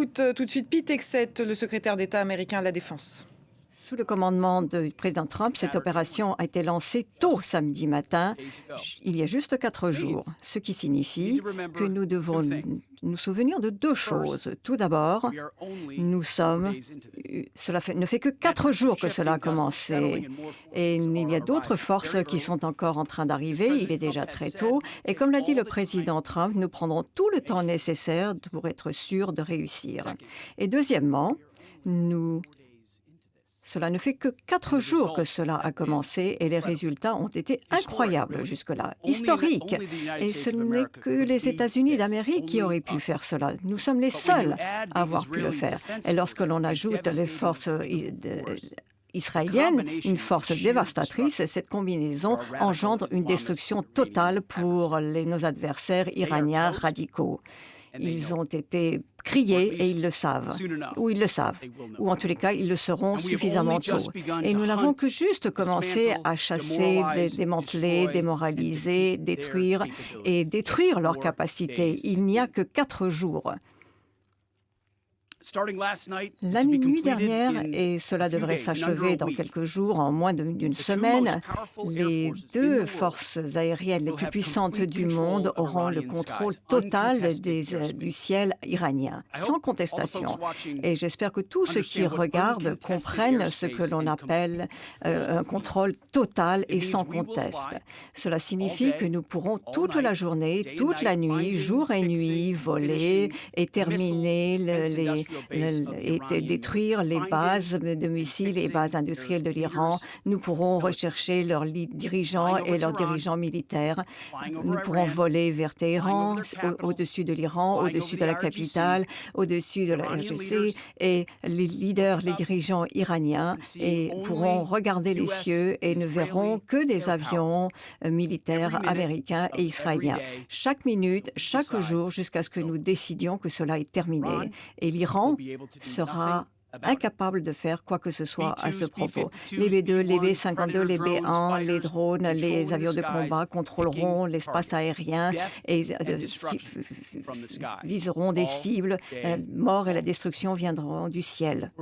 Écoute tout de suite Pete Hegseth, le secrétaire d'État américain à la Défense. Sous le commandement du président Trump, cette opération a été lancée tôt samedi matin, il y a juste 4 jours, ce qui signifie que nous devons nous souvenir de 2 choses. Tout d'abord, ne fait que 4 jours que cela a commencé et il y a d'autres forces qui sont encore en train d'arriver, il est déjà très tôt et comme l'a dit le président Trump, nous prendrons tout le temps nécessaire pour être sûrs de réussir. Et deuxièmement, cela ne fait que 4 jours que cela a commencé et les résultats ont été incroyables jusque-là, historiques. Et ce n'est que les États-Unis d'Amérique qui auraient pu faire cela. Nous sommes les seuls à avoir pu le faire. Et lorsque l'on ajoute les forces israélienne, une force dévastatrice, cette combinaison engendre une destruction totale pour nos adversaires iraniens radicaux. Ils ont été criés et ils le savent, ou en tous les cas, ils le seront suffisamment tôt. Et nous n'avons que juste commencé à chasser, démanteler, démoraliser, détruire leur capacité. Il n'y a que 4 jours. La nuit dernière, et cela devrait s'achever dans quelques jours, en moins d'une semaine, les 2 forces aériennes les plus puissantes du monde auront le contrôle total du ciel iranien, sans contestation. Et j'espère que tous ceux qui regardent comprennent ce que l'on appelle un contrôle total et sans conteste. Cela signifie que nous pourrons toute la journée, toute la nuit, jour et nuit, voler et terminer et détruire les bases de missiles et bases industrielles de l'Iran. Nous pourrons rechercher leurs dirigeants et leurs dirigeants militaires. Nous pourrons voler vers Téhéran, au-dessus de l'Iran, au-dessus de la capitale, au-dessus de la RGC, et les leaders, les dirigeants iraniens pourront regarder les cieux et ne verront que des avions militaires américains et israéliens. Chaque minute, chaque jour, jusqu'à ce que nous décidions que cela est terminé. Et l'Iran sera incapable de faire quoi que ce soit à ce propos. Les B-2, les B-52, les B-1, les drones, les avions de combat contrôleront l'espace aérien et viseront des cibles. Mort et la destruction viendront du ciel,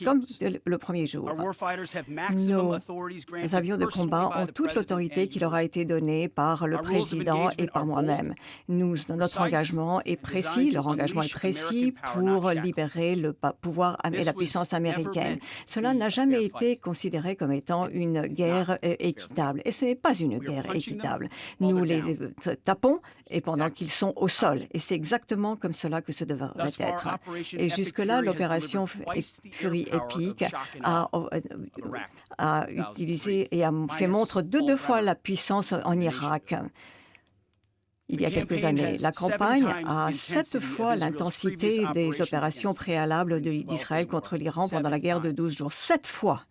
comme le premier jour. Nos avions de combat ont toute l'autorité qui leur a été donnée par le président et par moi-même. Notre engagement est précis, leur engagement est précis pour libérer le pouvoir et la puissance américaine. Cela n'a jamais été considéré comme étant une guerre équitable. Et ce n'est pas une guerre équitable. Nous les tapons et pendant qu'ils sont au sol. Et c'est exactement comme cela que ce devrait être. Et jusque-là, l'opération Fury Epic a utilisé et a fait montre de 2 fois la puissance en Irak. Il y a quelques années, la campagne a 7 fois l'intensité des opérations préalables d'Israël contre l'Iran pendant la guerre de 12 jours. 7 fois!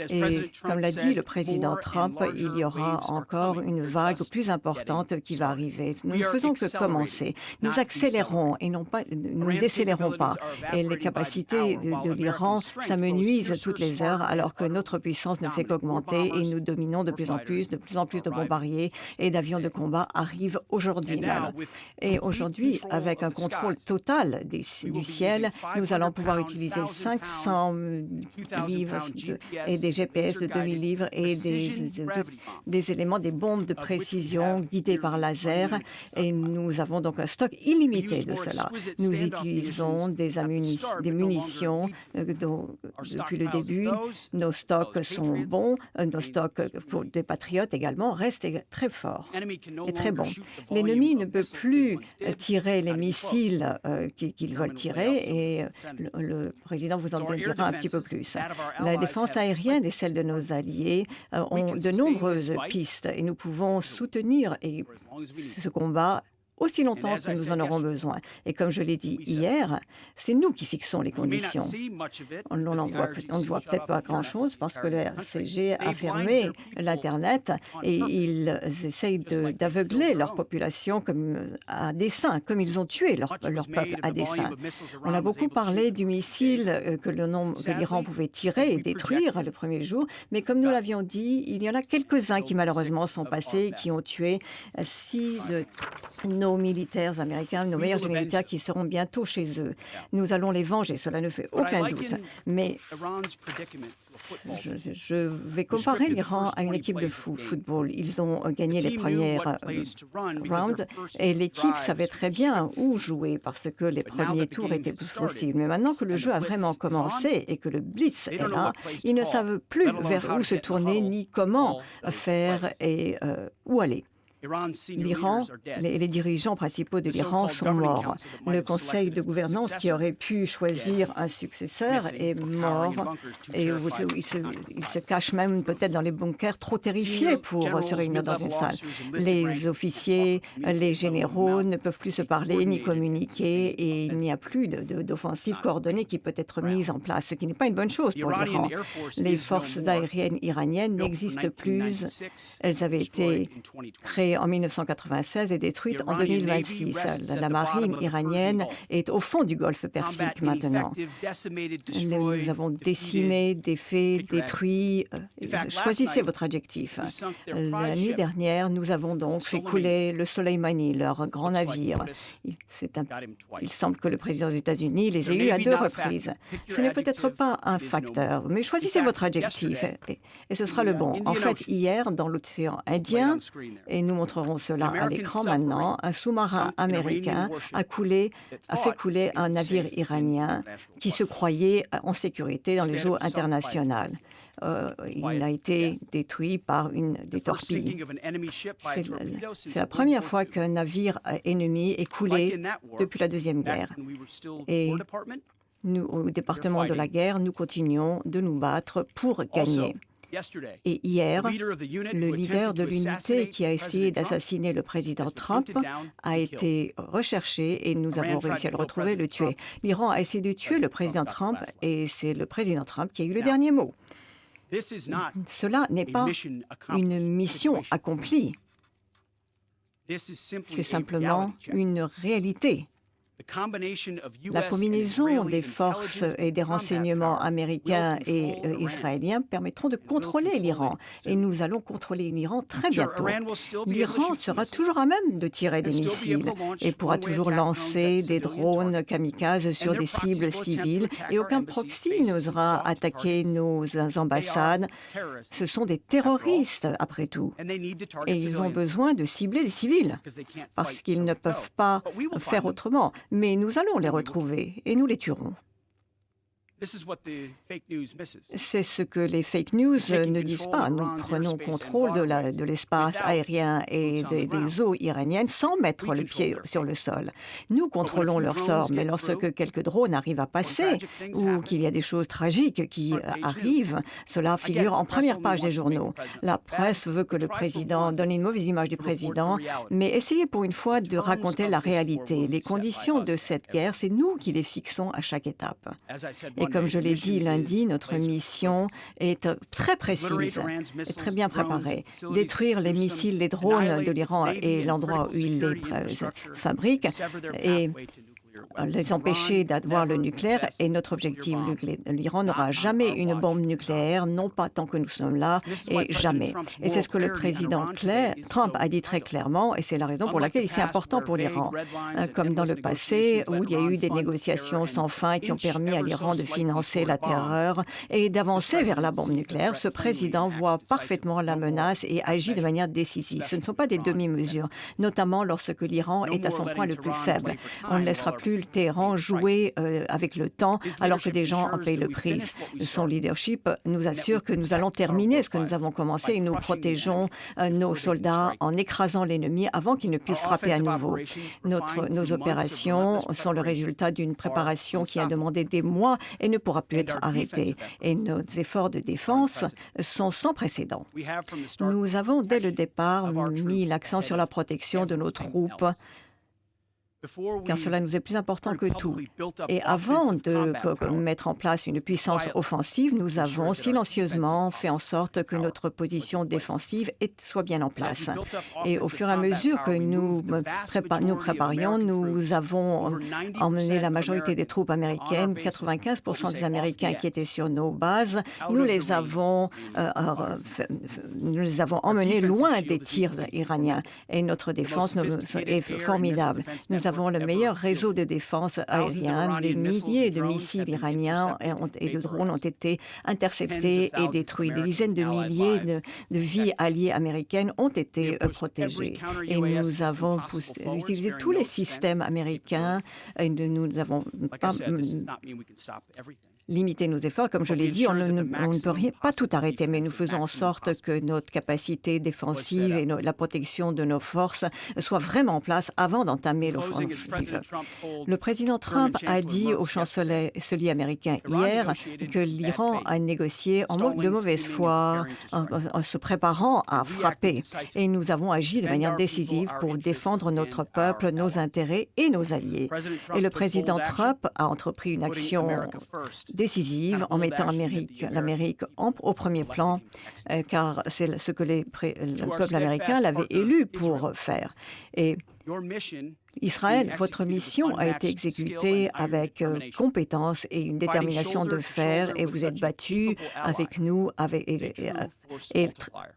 Et comme l'a dit le président Trump, il y aura encore une vague plus importante qui va arriver. Nous ne faisons que commencer. Nous accélérons et nous ne décélérons pas. Et les capacités de l'Iran s'amenuisent toutes les heures alors que notre puissance ne fait qu'augmenter et nous dominons de plus en plus de bombardiers et d'avions de combat arrivent aujourd'hui même. Et aujourd'hui, avec un contrôle total du ciel, nous allons pouvoir utiliser 500 livres et des GPS de 2000 livres et des éléments, des bombes de précision guidées par laser. Et nous avons donc un stock illimité de cela. Nous utilisons des munitions depuis le début. Nos stocks sont bons. Nos stocks pour des patriotes également restent très forts et très bons. L'ennemi ne peut plus tirer les missiles qu'ils veulent tirer et le président vous en dira un petit peu plus. La défense aérienne et celle de nos alliés ont de nombreuses pistes et nous pouvons soutenir ce combat aussi longtemps que nous en aurons besoin. Et comme je l'ai dit hier, c'est nous qui fixons les conditions. On ne voit peut-être pas grand-chose parce que le RCG a fermé l'Internet et ils essayent d'aveugler leur population à dessein, comme ils ont tué leur peuple à dessein. On a beaucoup parlé du missile que l'Iran pouvait tirer et détruire le premier jour, mais comme nous l'avions dit, il y en a quelques-uns qui malheureusement sont passés et qui ont tué 6 de nos nos militaires américains, nos meilleurs militaires qui seront bientôt chez eux. Nous allons les venger, cela ne fait aucun doute. Mais je vais comparer l'Iran à une équipe de football. Ils ont gagné les premières rounds et l'équipe savait très bien où jouer parce que les premiers tours étaient plus possibles. Mais maintenant que le jeu a vraiment commencé et que le blitz est là, ils ne savent plus vers où se tourner ni comment faire et où aller. L'Iran, les dirigeants principaux de l'Iran sont morts. Le conseil de gouvernance qui aurait pu choisir un successeur est mort et il se cache même peut-être dans les bunkers trop terrifiés pour se réunir dans une salle. Les officiers, les généraux ne peuvent plus se parler ni communiquer et il n'y a plus d'offensive coordonnée qui peut être mise en place, ce qui n'est pas une bonne chose pour l'Iran. Les forces aériennes iraniennes n'existent plus. Elles avaient été créées en 1996 et détruite en 2026. La marine iranienne est au fond du golfe Persique maintenant. Nous avons décimé, défait, détruit. Choisissez votre adjectif. La nuit dernière, nous avons donc fait couler le Soleimani, leur grand navire. Il semble que le président des États-Unis les ait eus à 2 reprises. Ce n'est peut-être pas un facteur, mais choisissez votre adjectif et ce sera le bon. En fait, hier, dans l'océan Indien, et nous montrerons cela à l'écran maintenant, un sous-marin américain a fait couler un navire iranien qui se croyait en sécurité dans les eaux internationales. Il a été détruit par des torpilles. C'est la première fois qu'un navire ennemi est coulé depuis la Deuxième Guerre. Et nous, au département de la guerre, nous continuons de nous battre pour gagner. Et hier, le leader de l'unité qui a essayé d'assassiner le président Trump a été recherché et nous avons réussi à le retrouver et le tuer. L'Iran a essayé de tuer le président Trump et c'est le président Trump qui a eu le dernier mot. Cela n'est pas une mission accomplie. C'est simplement une réalité. La combinaison des forces et des renseignements américains et israéliens permettront de contrôler l'Iran. Et nous allons contrôler l'Iran très bientôt. L'Iran sera toujours à même de tirer des missiles et pourra toujours lancer des drones kamikazes sur des cibles civiles. Et aucun proxy n'osera attaquer nos ambassades. Ce sont des terroristes, après tout. Et ils ont besoin de cibler les civils parce qu'ils ne peuvent pas faire autrement. Mais nous allons les retrouver et nous les tuerons. C'est ce que les fake news ne disent pas. Nous prenons contrôle de l'espace aérien et des eaux iraniennes sans mettre le pied sur le sol. Nous contrôlons leur sort, mais lorsque quelques drones arrivent à passer ou qu'il y a des choses tragiques qui arrivent, cela figure en première page des journaux. La presse veut que le président donne une mauvaise image du président, mais essayez pour une fois de raconter la réalité. Les conditions de cette guerre, c'est nous qui les fixons à chaque étape. Et comme je l'ai dit lundi, notre mission est très précise et très bien préparée. Détruire les missiles, les drones de l'Iran et l'endroit où ils les fabriquent et les empêcher d'avoir le nucléaire est notre objectif. L'Iran n'aura jamais une bombe nucléaire, non pas tant que nous sommes là, et jamais. Et c'est ce que le président Trump a dit très clairement, et c'est la raison pour laquelle c'est important pour l'Iran. Comme dans le passé, où il y a eu des négociations sans fin qui ont permis à l'Iran de financer la terreur et d'avancer vers la bombe nucléaire, ce président voit parfaitement la menace et agit de manière décisive. Ce ne sont pas des demi-mesures, notamment lorsque l'Iran est à son point le plus faible. On ne laissera plus le Téhéran jouer avec le temps alors que des gens en payent le prix. Son leadership nous assure que nous allons terminer ce que nous avons commencé et nous protégeons nos soldats en écrasant l'ennemi avant qu'il ne puisse frapper à nouveau. Nos opérations sont le résultat d'une préparation qui a demandé des mois et ne pourra plus être arrêtée. Et nos efforts de défense sont sans précédent. Nous avons dès le départ mis l'accent sur la protection de nos troupes car cela nous est plus important que tout. Et avant de mettre en place une puissance offensive, nous avons silencieusement fait en sorte que notre position défensive soit bien en place. Et au fur et à mesure que nous préparions, nous avons emmené la majorité des troupes américaines, 95% des Américains qui étaient sur nos bases, nous les avons emmenés loin des tirs iraniens. Et notre défense est formidable. Nous avons le meilleur réseau de défense aérienne. Des milliers de missiles iraniens et de drones ont été interceptés et détruits. Des dizaines de milliers de vies alliées américaines ont été protégées. Et nous avons utilisé tous les systèmes américains. Et nous n'avons pas limiter nos efforts. Comme je l'ai dit, on ne peut pas tout arrêter, mais nous faisons en sorte que notre capacité défensive et la protection de nos forces soient vraiment en place avant d'entamer l'offensive. Le président Trump a dit au chancelier américain hier que l'Iran a négocié de mauvaise foi en se préparant à frapper. Et nous avons agi de manière décisive pour défendre notre peuple, nos intérêts et nos alliés. Et le président Trump a entrepris une action décisive en mettant l'Amérique au premier plan, car c'est ce que le peuple américain l'avait élu pour faire. Et Israël, votre mission a été exécutée avec compétence et une détermination de fer, et vous êtes battu avec nous, et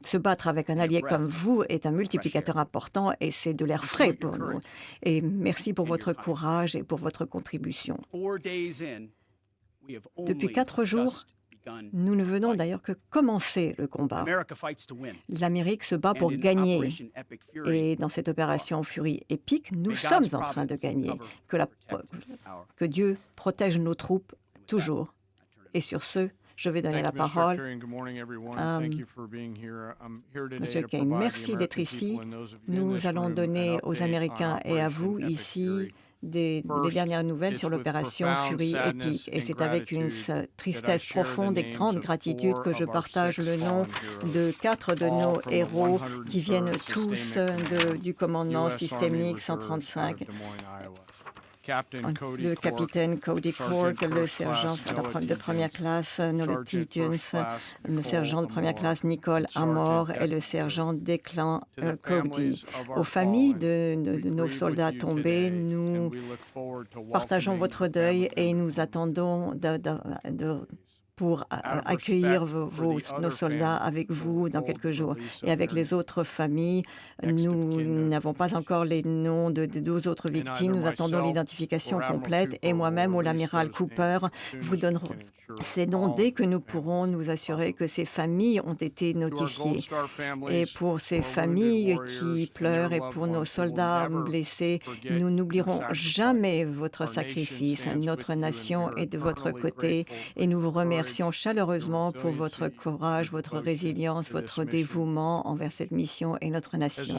se battre avec un allié comme vous est un multiplicateur important, et c'est de l'air frais pour nous. Et merci pour votre courage et pour votre contribution. Depuis 4 jours, nous ne venons d'ailleurs que commencer le combat. L'Amérique se bat pour gagner. Et dans cette opération Fury épique, nous sommes en train de gagner. Que Dieu protège nos troupes toujours. Et sur ce, je vais donner la parole à M. Kane. Merci d'être ici. Nous allons donner aux Américains et à vous ici les dernières nouvelles sur l'opération Fury épique. Et c'est avec une tristesse profonde et grande gratitude que je partage le nom de 4 de nos héros qui viennent tous du commandement systémique 135. Le capitaine Cody Cork, le sergent de première classe Nolety Jones, le sergent de première classe Nicole Amor et le sergent Declan Cody. Aux familles de nos soldats tombés, nous partageons votre deuil et nous attendons pour accueillir nos soldats avec vous dans quelques jours. Et avec les autres familles, nous n'avons pas encore les noms de 12 autres victimes. Nous attendons l'identification complète. Et moi-même ou l'amiral Cooper vous donnerons ces noms dès que nous pourrons nous assurer que ces familles ont été notifiées. Et pour ces familles qui pleurent et pour nos soldats blessés, nous n'oublierons jamais votre sacrifice. Notre nation est de votre côté et nous vous remercions chaleureusement pour votre courage, votre résilience, votre dévouement envers cette mission et notre nation.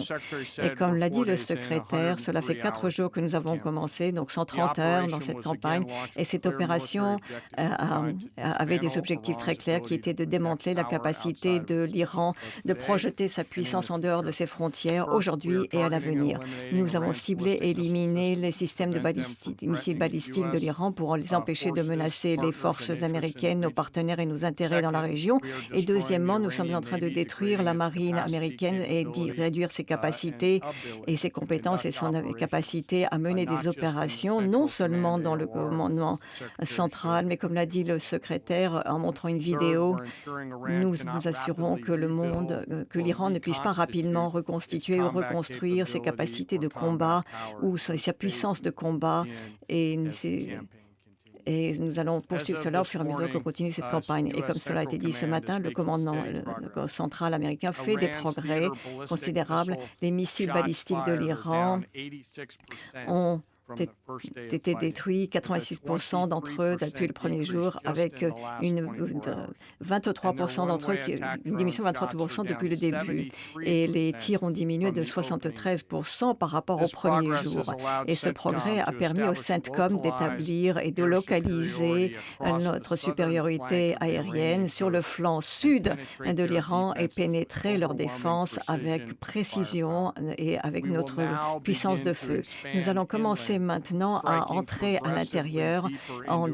Et comme l'a dit le secrétaire, cela fait 4 jours que nous avons commencé, donc 130 heures dans cette campagne, et cette opération avait des objectifs très clairs qui étaient de démanteler la capacité de l'Iran de projeter sa puissance en dehors de ses frontières aujourd'hui et à l'avenir. Nous avons ciblé et éliminé les systèmes de missiles balistiques de l'Iran pour les empêcher de menacer les forces américaines, nos partenaires et nos intérêts dans la région. Et deuxièmement, nous sommes en train de détruire la marine américaine et d'y réduire ses capacités et ses compétences et son capacité à mener des opérations, non seulement dans le commandement central, mais comme l'a dit le secrétaire en montrant une vidéo, nous nous assurons que que l'Iran ne puisse pas rapidement reconstituer ou reconstruire ses capacités de combat ou sa puissance de combat. Et nous allons poursuivre cela au fur et à mesure qu'on continue cette campagne. Et comme cela a été dit ce matin, le commandement central américain fait des progrès considérables. Les missiles balistiques de l'Iran ont été détruits, 86% d'entre eux depuis le premier jour, avec une diminution de 23% depuis le début. Et les tirs ont diminué de 73% par rapport au premier jour. Et ce progrès a permis au CENTCOM d'établir et de localiser notre supériorité aérienne sur le flanc sud de l'Iran et pénétrer leur défense avec précision et avec notre puissance de feu. Nous allons commencer commencer maintenant à entrer à l'intérieur en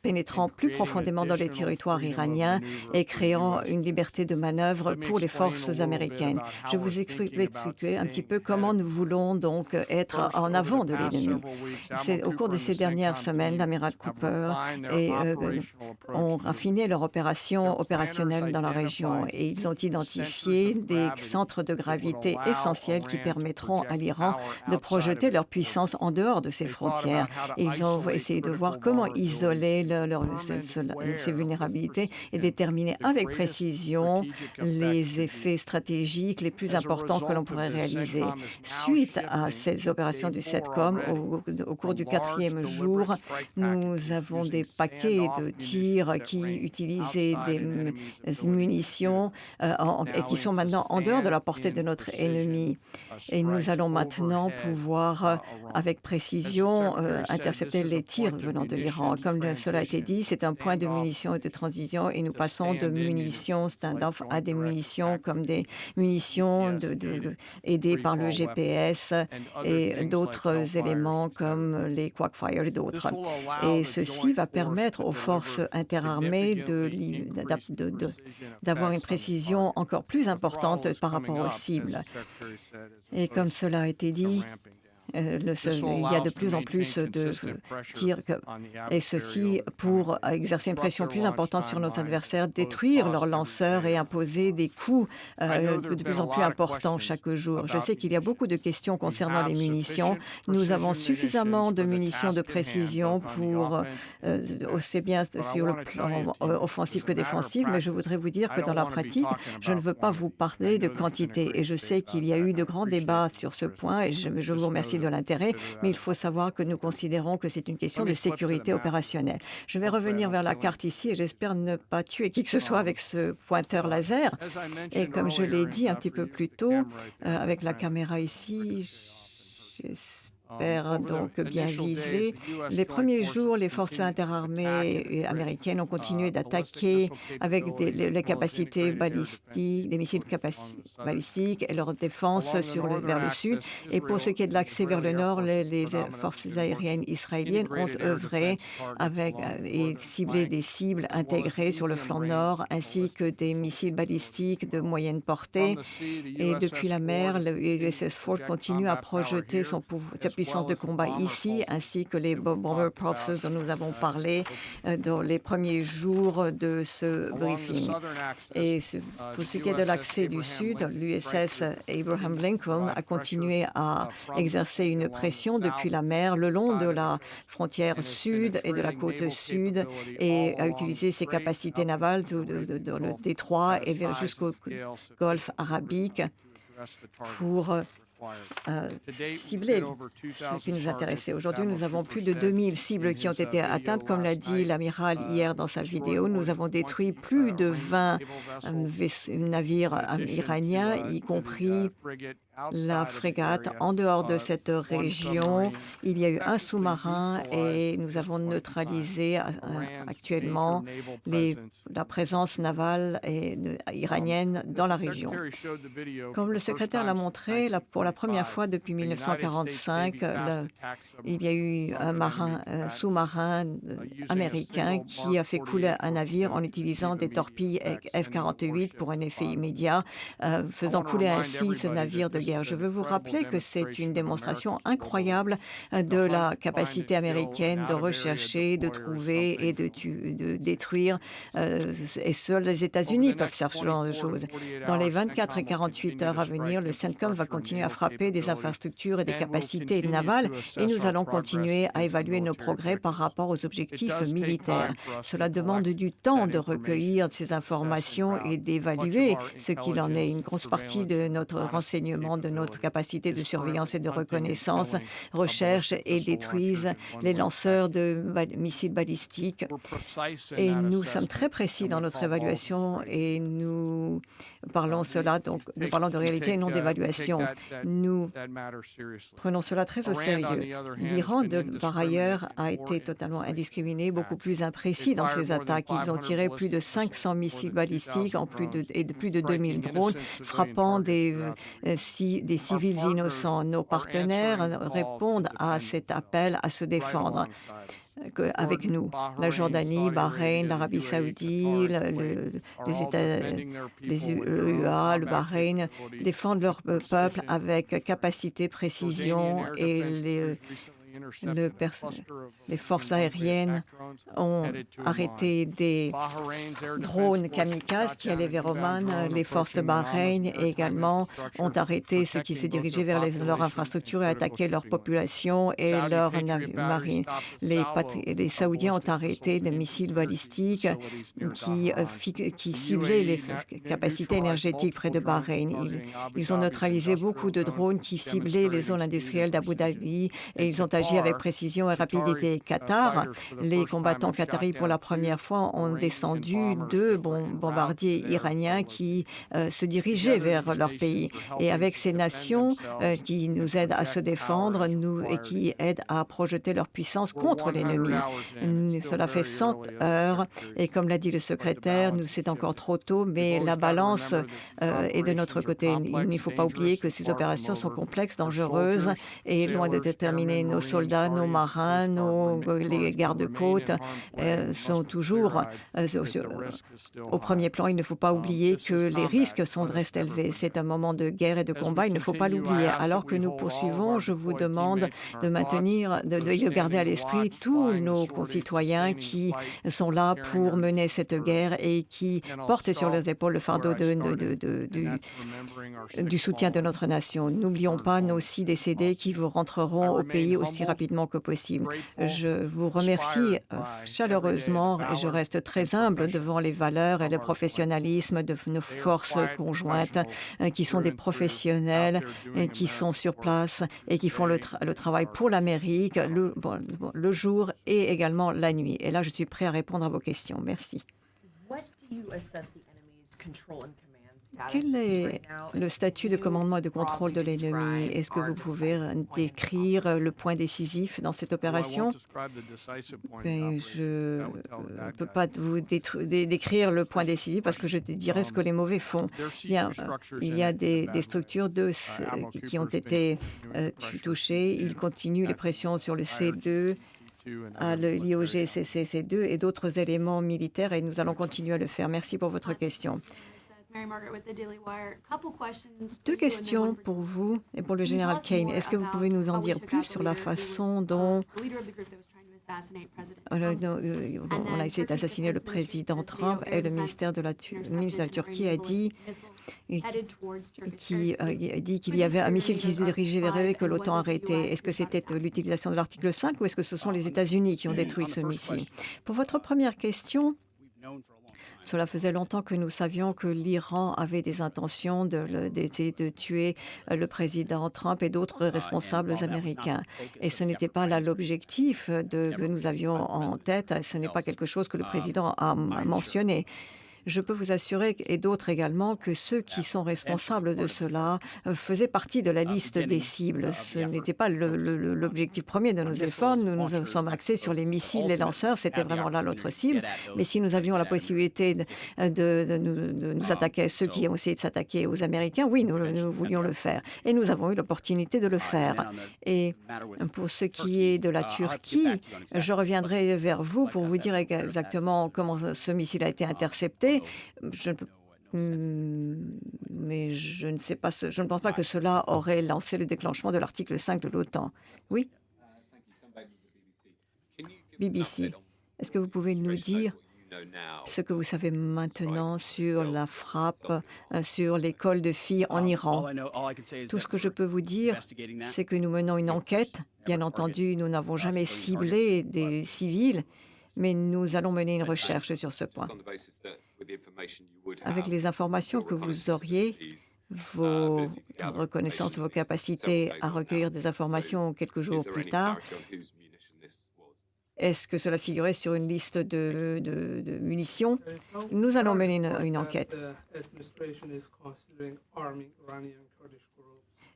pénétrant plus profondément dans les territoires iraniens et créant une liberté de manœuvre pour les forces américaines. Je vous expliquer un petit peu comment nous voulons donc être en avant de l'ennemi. Au cours de ces dernières semaines, l'amiral Cooper ont raffiné leur opération opérationnelle dans la région et ils ont identifié des centres de gravité essentiels qui permettront à l'Iran de projeter leur puissance en dehors de ses frontières. Et ils ont essayé de voir comment isoler ces vulnérabilités et déterminer avec précision les effets stratégiques les plus importants que l'on pourrait réaliser. Suite à ces opérations du CENTCOM, au cours du 4e jour, nous avons des paquets de tirs qui utilisaient des munitions et qui sont maintenant en dehors de la portée de notre ennemi. Et nous allons maintenant pouvoir, avec précision, intercepter les tirs venant de l'Iran. Comme cela a été dit, c'est un point de munitions et de transition et nous passons de munitions stand-off à des munitions comme des munitions aidées par le GPS et d'autres éléments comme les Quackfire et d'autres. Et ceci va permettre aux forces interarmées d'avoir une précision encore plus importante par rapport aux cibles. Et comme cela a été dit, il y a de plus en plus de tirs, et ceci pour exercer une pression plus importante sur nos adversaires, détruire leurs lanceurs et imposer des coûts de plus en plus importants chaque jour. Je sais qu'il y a beaucoup de questions concernant les munitions. Nous avons suffisamment de munitions de précision pour aussi bien sur le plan offensif que défensif, mais je voudrais vous dire que dans la pratique, je ne veux pas vous parler de quantité. Et je sais qu'il y a eu de grands débats sur ce point et je vous remercie de l'intérêt, mais il faut savoir que nous considérons que c'est une question de sécurité opérationnelle. Je vais revenir vers la carte ici et j'espère ne pas tuer qui que ce soit avec ce pointeur laser. Et comme je l'ai dit un petit peu plus tôt, avec la caméra ici, donc bien visé. Les premiers jours, les forces interarmées américaines ont continué d'attaquer avec les capacités balistiques, des missiles balistiques et leur défense vers le sud. Et pour ce qui est de l'accès vers le nord, les forces aériennes israéliennes ont œuvré et ciblé des cibles intégrées sur le flanc nord, ainsi que des missiles balistiques de moyenne portée. Et depuis la mer, le USS Ford continue à projeter sa puissance de combat ici, ainsi que les Bomber Pulses dont nous avons parlé dans les premiers jours de ce briefing. Et pour ce qui est de l'accès du sud, l'USS Abraham Lincoln a continué à exercer une pression depuis la mer le long de la frontière sud et de la côte sud et a utilisé ses capacités navales dans le détroit et jusqu'au golfe arabique pour cibler ce qui nous intéressait. Aujourd'hui, nous avons plus de 2000 cibles qui ont été atteintes. Comme l'a dit l'amiral hier dans sa vidéo, nous avons détruit plus de 20 navires iraniens, y compris la frégate. En dehors de cette région, il y a eu un sous-marin et nous avons neutralisé actuellement la présence navale iranienne dans la région. Comme le secrétaire l'a montré, pour la première fois depuis 1945, il y a eu un sous-marin américain qui a fait couler un navire en utilisant des torpilles F-48 pour un effet immédiat, faisant couler ainsi ce navire de guerre. Je veux vous rappeler que c'est une démonstration incroyable de la capacité américaine de rechercher, de trouver et de détruire. Et seuls les États-Unis peuvent faire ce genre de choses. Dans les 24 et 48 heures à venir, le CENTCOM va continuer à frapper des infrastructures et des capacités navales et nous allons continuer à évaluer nos progrès par rapport aux objectifs militaires. Cela demande du temps de recueillir ces informations et d'évaluer ce qu'il en est. Une grosse partie de notre renseignement, de notre capacité de surveillance et de reconnaissance, recherche et détruisent les lanceurs de missiles balistiques. Et nous sommes très précis dans notre évaluation et nous parlons de réalité et non d'évaluation. Nous prenons cela très au sérieux. L'Iran, par ailleurs, a été totalement indiscriminé, beaucoup plus imprécis dans ses attaques. Ils ont tiré plus de 500 missiles balistiques et de plus de 2000 drones, frappant des civils innocents. Nos partenaires répondent à cet appel à se défendre avec nous. La Jordanie, Bahreïn, l'Arabie saoudite, les EUA, le Bahreïn défendent leur peuple avec capacité, précision et les forces aériennes ont arrêté des drones kamikazes qui allaient vers Oman. Les forces de Bahreïn également ont arrêté ceux qui se dirigeaient vers leur infrastructure et attaquaient leur population et leur marine. Les Saoudiens ont arrêté des missiles balistiques qui ciblaient les capacités énergétiques près de Bahreïn. Ils ont neutralisé beaucoup de drones qui ciblaient les zones industrielles d'Abu Dhabi et ils ont agi avec précision et rapidité. Qatar, les combattants qataris pour la première fois ont descendu 2 bombardiers iraniens qui se dirigeaient vers leur pays. Et avec ces nations qui nous aident à se défendre et qui aident à projeter leur puissance contre l'ennemi. Cela fait 100 heures et comme l'a dit le secrétaire, c'est encore trop tôt, mais la balance est de notre côté. Il ne faut pas oublier que ces opérations sont complexes, dangereuses et loin de déterminer nos soldats, nos marins, les gardes-côtes sont toujours au premier plan. Il ne faut pas oublier que les risques restent élevés. C'est un moment de guerre et de combat, il ne faut pas l'oublier. Alors que nous poursuivons, je vous demande de garder à l'esprit tous nos concitoyens qui sont là pour mener cette guerre et qui portent sur leurs épaules le fardeau du soutien de notre nation. N'oublions pas nos 6 décédés qui vous rentreront au pays aussi rapidement que possible. Je vous remercie chaleureusement et je reste très humble devant les valeurs et le professionnalisme de nos forces conjointes qui sont des professionnels qui sont sur place et qui font le travail pour l'Amérique le jour et également la nuit. Et là, je suis prêt à répondre à vos questions. Merci. Quel est le statut de commandement et de contrôle de l'ennemi? Est-ce que vous pouvez décrire le point décisif dans cette opération? Je ne peux pas vous décrire le point décisif parce que je dirais ce que les mauvais font. Bien, il y a des structures qui ont été touchées. Ils continuent les pressions sur le C2, l'IOGCC-C2 et d'autres éléments militaires et nous allons continuer à le faire. Merci pour votre question. 2 questions pour vous et pour le général Kane. Est-ce que vous pouvez nous en dire plus sur la façon dont on a essayé d'assassiner le président Trump et le ministre de la Turquie a dit qu'il y avait un missile qui se dirigeait vers eux et que l'OTAN arrêtait. Est-ce que c'était l'utilisation de l'article 5 ou est-ce que ce sont les États-Unis qui ont détruit ce missile? Pour votre première question, cela faisait longtemps que nous savions que l'Iran avait des intentions d'essayer de tuer le président Trump et d'autres responsables américains. Et ce n'était pas là l'objectif que nous avions en tête. Ce n'est pas quelque chose que le président a mentionné. Je peux vous assurer, et d'autres également, que ceux qui sont responsables de cela faisaient partie de la liste des cibles. Ce n'était pas l'objectif premier de nos efforts. Nous nous sommes axés sur les missiles, les lanceurs. C'était vraiment là notre cible. Mais si nous avions la possibilité de nous attaquer à ceux qui ont essayé de s'attaquer aux Américains, oui, nous voulions le faire. Et nous avons eu l'opportunité de le faire. Et pour ce qui est de la Turquie, je reviendrai vers vous pour vous dire exactement comment ce missile a été intercepté. Mais je ne sais pas, je ne pense pas que cela aurait lancé le déclenchement de l'article 5 de l'OTAN. Oui? BBC, est-ce que vous pouvez nous dire ce que vous savez maintenant sur la frappe sur l'école de filles en Iran? Tout ce que je peux vous dire, c'est que nous menons une enquête. Bien entendu, nous n'avons jamais ciblé des civils, mais nous allons mener une recherche sur ce point. Avec les informations que vous auriez, vos reconnaissances, vos capacités à recueillir des informations quelques jours plus tard, est-ce que cela figurait sur une liste de munitions? Nous allons mener une enquête.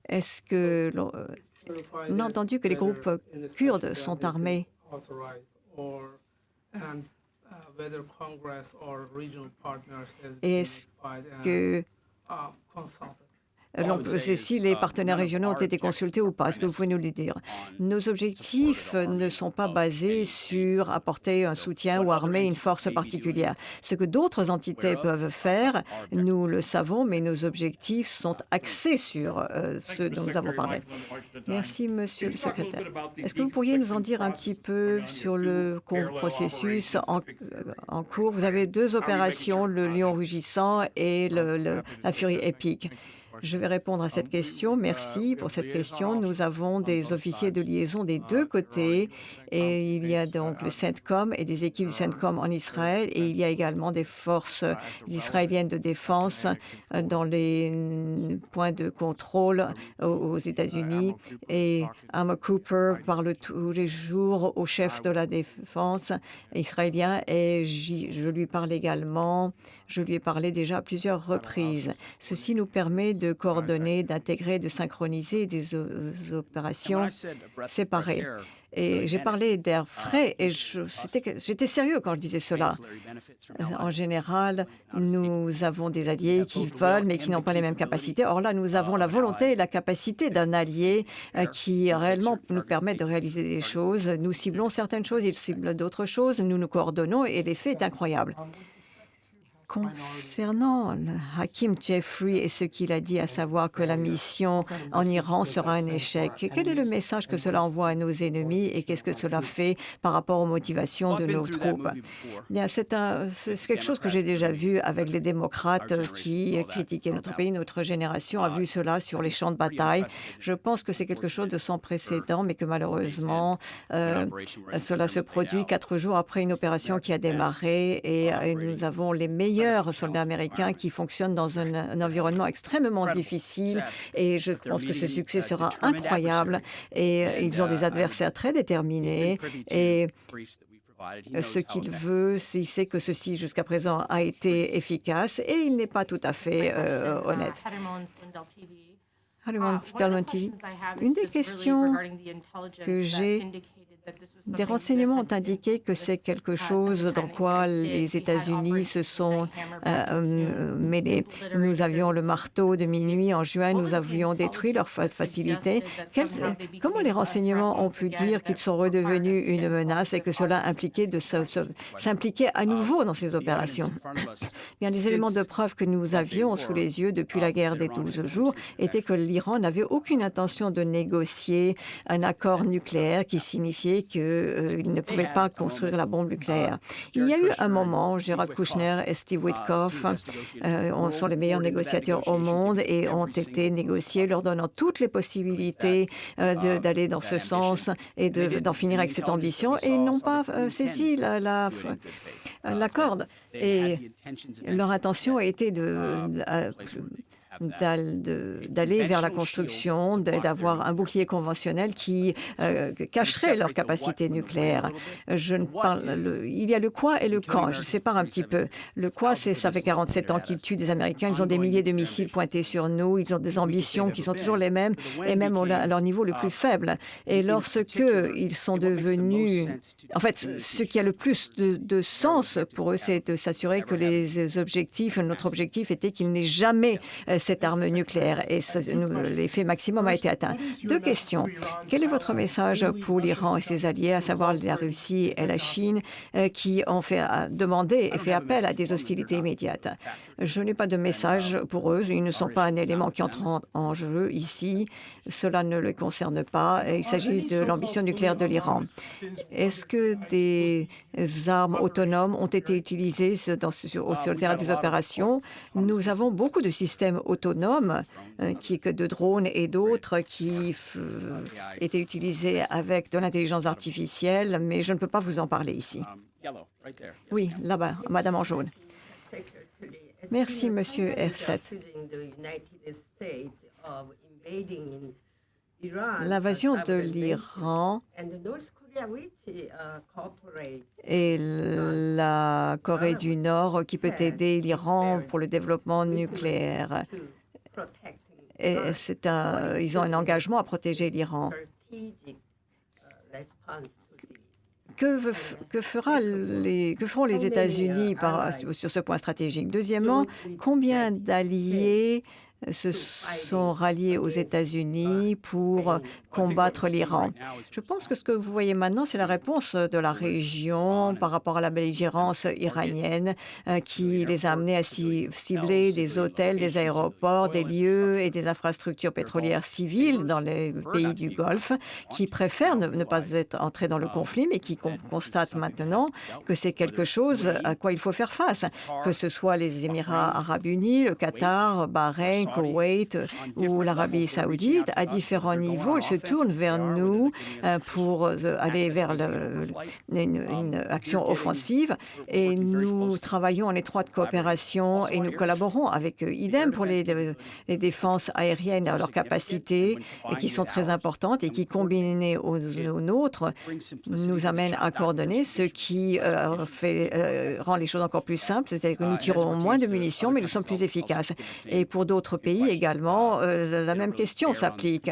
Est-ce que on a entendu que les groupes kurdes sont armés? Est-ce que c'est si les partenaires régionaux ont été consultés ou pas? Est-ce que vous pouvez nous le dire? Nos objectifs ne sont pas basés sur apporter un soutien ou armer une force particulière. Ce que d'autres entités peuvent faire, nous le savons, mais nos objectifs sont axés sur ce dont nous avons parlé. Merci, Monsieur le secrétaire. Est-ce que vous pourriez nous en dire un petit peu sur le processus en cours? Vous avez 2 opérations, le Lion rugissant et la Furie épique. Je vais répondre à cette question. Merci pour cette question. Nous avons des officiers de liaison des 2 côtés et il y a donc le CENTCOM et des équipes du CENTCOM en Israël et il y a également des forces israéliennes de défense dans les points de contrôle aux États-Unis. Et Amar Cooper parle tous les jours au chef de la défense israélien et je lui parle également. Je lui ai parlé déjà à plusieurs reprises. Ceci nous permet de coordonner, d'intégrer, de synchroniser des opérations séparées. Et j'ai parlé d'air frais et j'étais sérieux quand je disais cela. En général, nous avons des alliés qui veulent mais qui n'ont pas les mêmes capacités. Or là, nous avons la volonté et la capacité d'un allié qui réellement nous permet de réaliser des choses. Nous ciblons certaines choses, il cible d'autres choses, nous nous coordonnons et l'effet est incroyable. Concernant Hakim Jeffrey et ce qu'il a dit, à savoir que la mission en Iran sera un échec, quel est le message que cela envoie à nos ennemis et qu'est-ce que cela fait par rapport aux motivations de nos troupes? Bien, c'est quelque chose que j'ai déjà vu avec les démocrates qui critiquaient notre pays. Notre génération a vu cela sur les champs de bataille. Je pense que c'est quelque chose de sans précédent, mais que malheureusement, cela se produit 4 jours après une opération qui a démarré et nous avons les meilleurs soldats américains qui fonctionnent dans un environnement extrêmement difficile et je pense que ce succès sera incroyable et ils ont des adversaires très déterminés et ce qu'il veut, c'est que ceci jusqu'à présent a été efficace et il n'est pas tout à fait honnête. Une des questions que j'ai, des renseignements ont indiqué que c'est quelque chose dans quoi les États-Unis se sont mêlés. Nous avions le marteau de minuit en juin, nous avions détruit leurs facilités. Comment les renseignements ont pu dire qu'ils sont redevenus une menace et que cela impliquait de s'impliquer à nouveau dans ces opérations? Bien, les éléments de preuve que nous avions sous les yeux depuis la guerre des 12 jours étaient que l'Iran n'avait aucune intention de négocier un accord nucléaire qui signifiait qu'il ne pouvait pas construire la bombe nucléaire. Il y a eu un moment, Jared Kushner et Steve Witkoff sont les meilleurs négociateurs au monde et ont été négociés, leur donnant toutes les possibilités d'aller dans ce sens et d'en finir avec cette ambition. Et ils n'ont pas saisi la corde. Et leur intention a été d'aller vers la construction, d'avoir un bouclier conventionnel qui cacherait leur capacité nucléaire. Il y a le quoi et le quand. Je sépare un petit peu. Le quoi, ça fait 47 ans qu'ils tuent des Américains. Ils ont des milliers de missiles pointés sur nous. Ils ont des ambitions qui sont toujours les mêmes et même à leur niveau le plus faible. Et lorsque ils sont devenus... En fait, ce qui a le plus de sens pour eux, c'est de s'assurer que notre objectif était qu'il n'ait jamais cette arme nucléaire et l'effet maximum a été atteint. 2 questions. Quel est votre message pour l'Iran et ses alliés, à savoir la Russie et la Chine, qui ont demandé et fait appel à des hostilités immédiates? Je n'ai pas de message pour eux. Ils ne sont pas un élément qui entre en jeu ici. Cela ne les concerne pas. Il s'agit de l'ambition nucléaire de l'Iran. Est-ce que des armes autonomes ont été utilisées sur le terrain des opérations? Nous avons beaucoup de systèmes autonomes, de drones et d'autres qui étaient utilisés avec de l'intelligence artificielle, mais je ne peux pas vous en parler ici. Oui, là-bas, Madame en jaune. Merci, Monsieur R7. L'invasion de l'Iran et la Corée du Nord qui peut aider l'Iran pour le développement nucléaire. Et ils ont un engagement à protéger l'Iran. Que feront les États-Unis sur ce point stratégique? Deuxièmement, combien d'alliés se sont ralliés aux États-Unis pour combattre l'Iran? Je pense que ce que vous voyez maintenant, c'est la réponse de la région par rapport à la belligérance iranienne qui les a amenés à cibler des hôtels, des aéroports, des lieux et des infrastructures pétrolières civiles dans les pays du Golfe qui préfèrent ne pas être entrés dans le conflit, mais qui constatent maintenant que c'est quelque chose à quoi il faut faire face, que ce soit les Émirats arabes unis, le Qatar, Bahreïn, Koweït ou l'Arabie saoudite, à différents niveaux, ils se tournent vers nous pour aller vers une action offensive et nous travaillons en étroite coopération et nous collaborons avec eux. Idem pour les défenses aériennes, leurs capacités et qui sont très importantes et qui, combinées aux nôtres, nous amènent à coordonner, ce qui rend les choses encore plus simples, c'est-à-dire que nous tirons moins de munitions, mais nous sommes plus efficaces. Et pour d'autres pays également, la même question s'applique.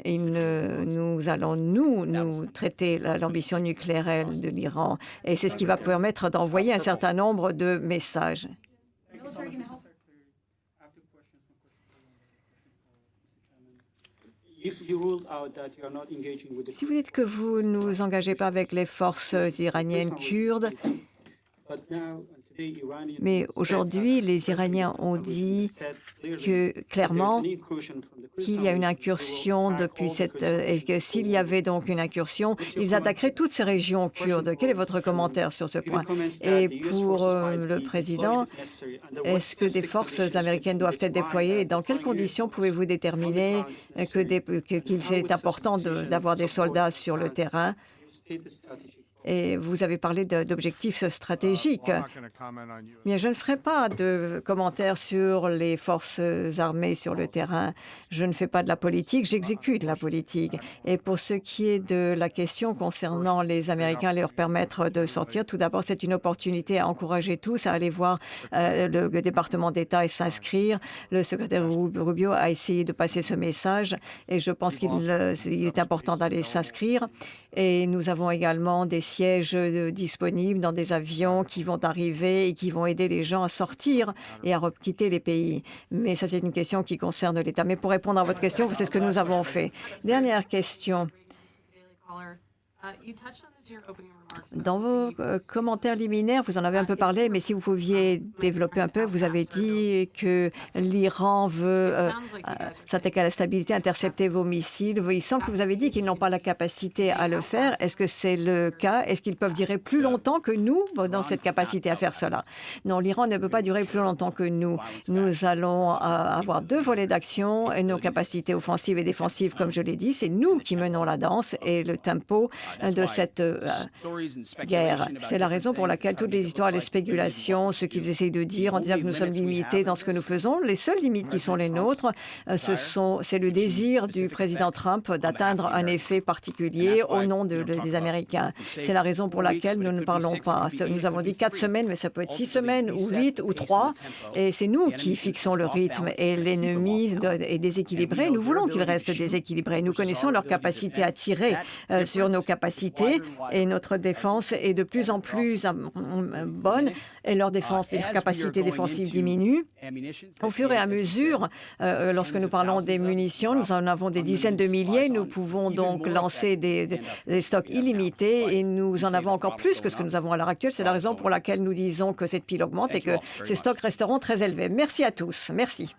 Et nous allons, nous traiter l'ambition nucléaire de l'Iran. Et c'est ce qui va permettre d'envoyer un certain nombre de messages. Si vous dites que vous ne vous engagez pas avec les forces iraniennes kurdes, mais aujourd'hui, les Iraniens ont dit clairement qu'il y a une incursion depuis et que s'il y avait donc une incursion, ils attaqueraient toutes ces régions kurdes. Quel est votre commentaire sur ce point? Et pour le président, est-ce que des forces américaines doivent être déployées? Dans quelles conditions pouvez-vous déterminer qu'il est important d'avoir des soldats sur le terrain? Et vous avez parlé d'objectifs stratégiques. Bien, je ne ferai pas de commentaires sur les forces armées sur le terrain. Je ne fais pas de la politique, j'exécute la politique. Et pour ce qui est de la question concernant les Américains, leur permettre de sortir, tout d'abord, c'est une opportunité à encourager tous à aller voir le département d'État et s'inscrire. Le secrétaire Rubio a essayé de passer ce message et je pense qu'il est important d'aller s'inscrire. Et nous avons également des sièges disponibles dans des avions qui vont arriver et qui vont aider les gens à sortir et à quitter les pays. Mais ça, c'est une question qui concerne l'État. Mais pour répondre à votre question, c'est ce que nous avons fait. Dernière question. Dans vos commentaires liminaires, vous en avez un peu parlé, mais si vous pouviez développer un peu, vous avez dit que l'Iran veut s'attaquer à la stabilité, intercepter vos missiles. Il semble que vous avez dit qu'ils n'ont pas la capacité à le faire. Est-ce que c'est le cas? Est-ce qu'ils peuvent durer plus longtemps que nous dans cette capacité à faire cela? Non, l'Iran ne peut pas durer plus longtemps que nous. Nous allons avoir deux volets d'action et nos capacités offensives et défensives, comme je l'ai dit, c'est nous qui menons la danse et le tempo de cette guerre. C'est la raison pour laquelle toutes les histoires, les spéculations, ce qu'ils essayent de dire en disant que nous sommes limités dans ce que nous faisons, les seules limites qui sont les nôtres, c'est le désir du président Trump d'atteindre un effet particulier au nom des Américains. C'est la raison pour laquelle nous ne parlons pas. Nous avons dit 4 semaines, mais ça peut être 6 semaines ou 8 ou 3. Et c'est nous qui fixons le rythme. Et l'ennemi est déséquilibré. Nous voulons qu'il reste déséquilibré. Nous connaissons leur capacité à tirer sur nos capacités et notre défense est de plus en plus bonne et leur capacité défensive diminue. Au fur et à mesure, lorsque nous parlons des munitions, nous en avons des dizaines de milliers. Nous pouvons donc lancer des stocks illimités et nous en avons encore plus que ce que nous avons à l'heure actuelle. C'est la raison pour laquelle nous disons que cette pile augmente et que ces stocks resteront très élevés. Merci à tous. Merci.